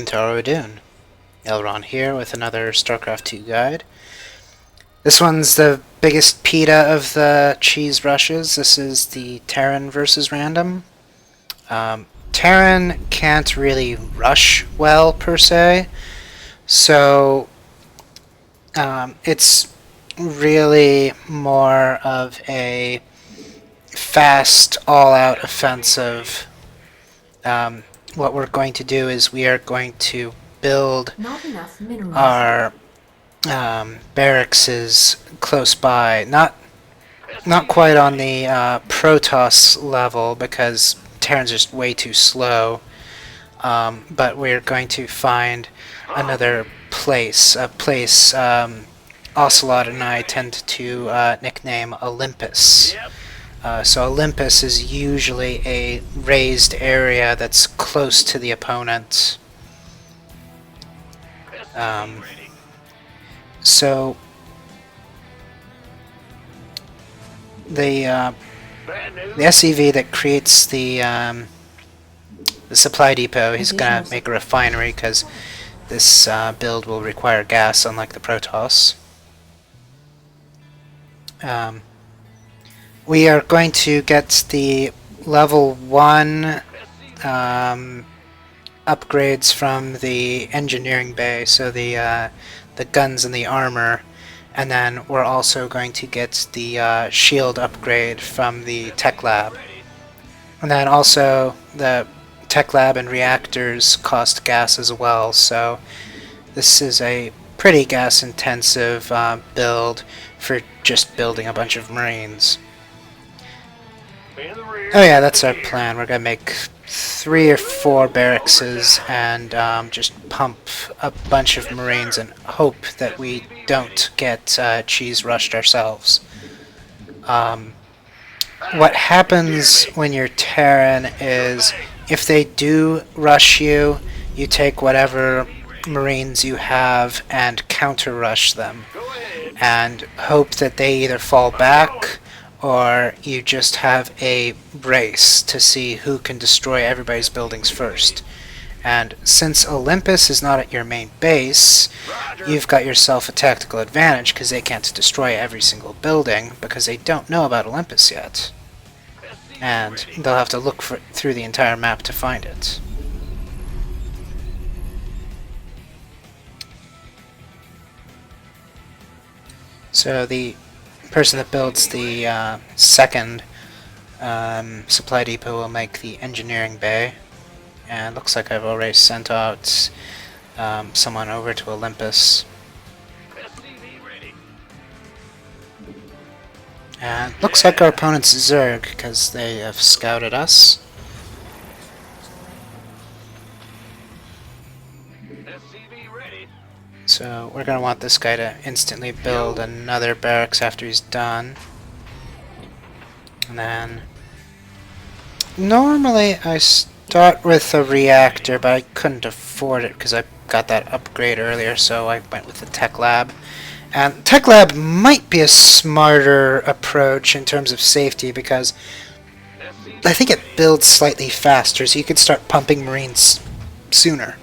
Dune. LRon here with another Starcraft 2 guide. This one's the biggest PETA of the cheese rushes. This is the Terran versus random. Terran can't really rush well per se, so it's really more of a fast, all-out offensive. What we're going to do is we are going to build our barracks is close by, not quite on the Protoss level because Terran's just way too slow, but we're going to find another place, a place Ocelot and I tend to nickname Olympus. So Olympus is usually a raised area that's close to the opponent. So the SCV that creates the supply depot, he's gonna make a refinery because this build will require gas, unlike the Protoss. We are going to get the level 1 upgrades from the engineering bay, so the guns and the armor, and then we're also going to get the shield upgrade from the tech lab. And then also the tech lab and reactors cost gas as well, so this is a pretty gas intensive build for just building a bunch of Marines. Oh yeah, that's our plan. We're gonna make 3 or 4 barracks and just pump a bunch of Marines and hope that we don't get cheese rushed ourselves. What happens when you're Terran is if they do rush you, you take whatever Marines you have and counter rush them and hope that they either fall back or you just have a race to see who can destroy everybody's buildings first. And since Olympus is not at your main base, you've got yourself a tactical advantage because they can't destroy every single building because they don't know about Olympus yet. And they'll have to look through the entire map to find it. So the person that builds the second supply depot will make the engineering bay, and looks like I've already sent out someone over to Olympus. And looks like our opponent's Zerg because they have scouted us. So we're going to want this guy to instantly build another barracks after he's done. And then normally I start with a reactor, but I couldn't afford it because I got that upgrade earlier, so I went with the tech lab. And tech lab might be a smarter approach in terms of safety because I think it builds slightly faster, so you could start pumping Marines sooner.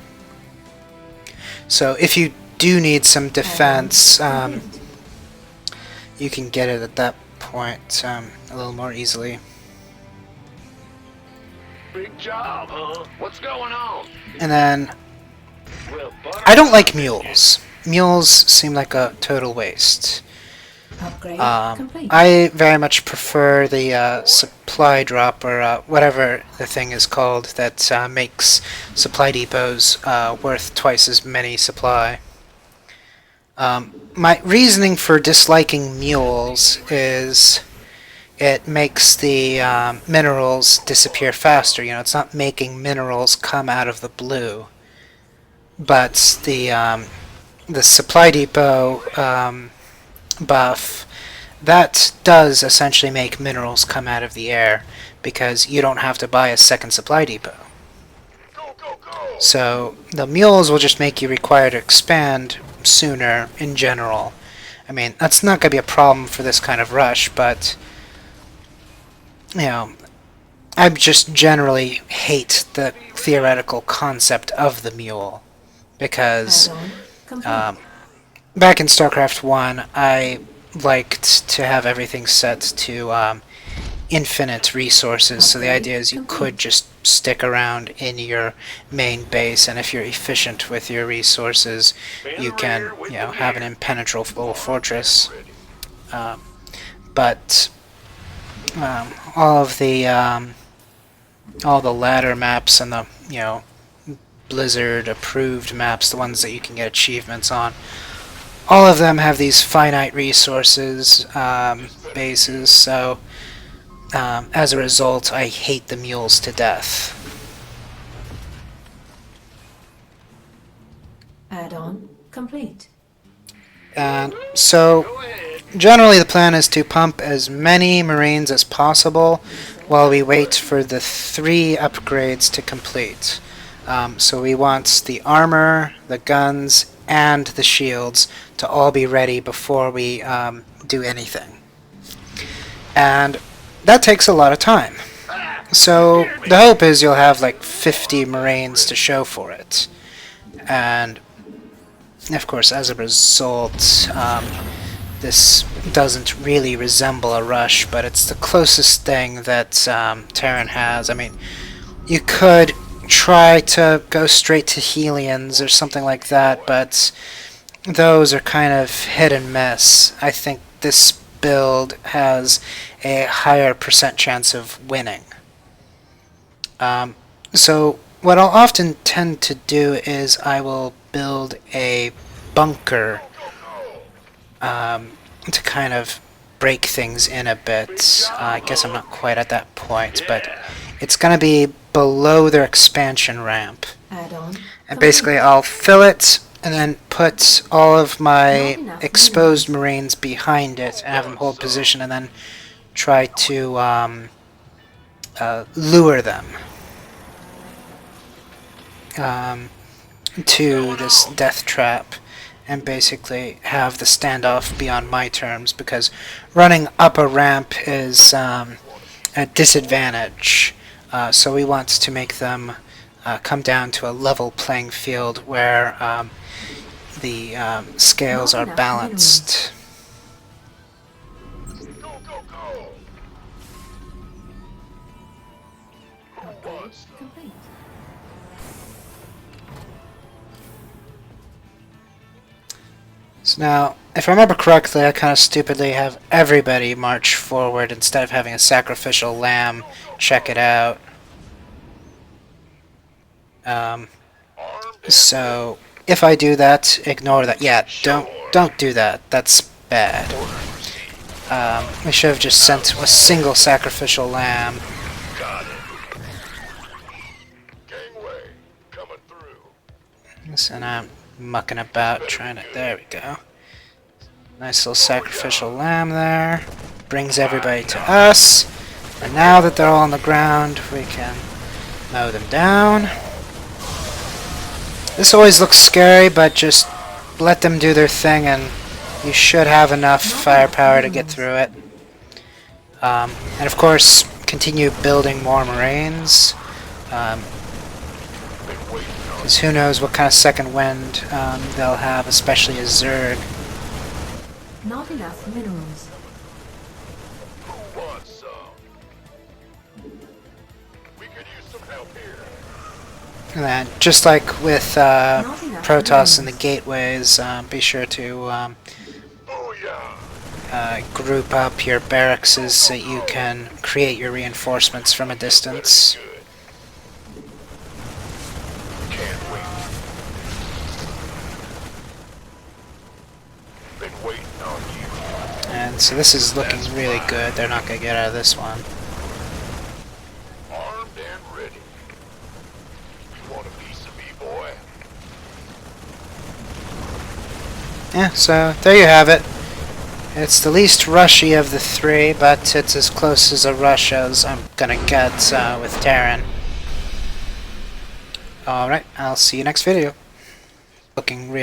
So if you do need some defense, you can get it at that point a little more easily. Big job, huh? What's going on? And then I don't like mules. Mules seem like a total waste. I very much prefer the supply drop, or whatever the thing is called, that makes supply depots worth twice as many supply. My reasoning for disliking mules is it makes the minerals disappear faster. You know, it's not making minerals come out of the blue, but the supply depot buff, that does essentially make minerals come out of the air because you don't have to buy a second supply depot. So the mules will just make you require to expand sooner in general. I mean, that's not going to be a problem for this kind of rush, but you know, I just generally hate the theoretical concept of the mule because Add-on complete. um, back in Starcraft 1, I liked to have everything set to infinite resources. So the Upgrade idea is you could complete. just stick around in your main base, and if you're efficient with your resources, you can, have an impenetrable fortress. Um, but all the ladder maps and the Blizzard approved maps, the ones that you can get achievements on, all of them have these finite resources bases. So as a result, I hate the mules to death. Add-on complete. And so generally the plan is to pump as many Marines as possible while we wait for the 3 upgrades to complete. So we want the armor, the guns, and the shields to all be ready before we do anything. And that takes a lot of time. So the hope is you'll have like 50 Marines to show for it. And of course, as a result, this doesn't really resemble a rush, but it's the closest thing that Terran has. I mean, you could try to go straight to Helions or something like that, but those are kind of hit and miss. I think this build has a higher percent chance of winning. So what I'll often tend to do is I will build a bunker to kind of break things in a bit. I guess I'm not quite at that point, but it's going to be below their expansion ramp. Add-on And basically I'll fill it and then put all of my exposed Marines behind it and have them hold position and then try to lure them to this death trap and basically have the standoff be on my terms, because running up a ramp is a disadvantage. So we want to make them come down to a level playing field where the scales are balanced. Upgrade complete. So now, if I remember correctly, I kind of stupidly have everybody march forward instead of having a sacrificial lamb check it out. So if I do that, ignore that. Yeah, don't do that. That's bad. We should have just sent a single sacrificial lamb. Got it. Gangway coming through. So now I'm mucking about trying to... There we go. Nice little sacrificial lamb there. Brings everybody to us. And now that they're all on the ground, we can mow them down. This always looks scary, but just let them do their thing and you should have enough firepower to get through it. And of course, continue building more Marines. Because who knows what kind of second wind they'll have, especially a Zerg. Not enough minerals. Who wants some? We could use some help here. And then, just like with Protoss and the gateways, be sure to Booyah! group up your barracks so you can create your reinforcements from a distance. Can't wait. Been waiting on you. And so this is looking really good. They're not going to get out of this one. Armed and ready. You want a piece of me, boy? Yeah, so there you have it. It's the least rushy of the 3, but it's as close as a rush as I'm gonna get with Terran. Alright, I'll see you next video. Looking really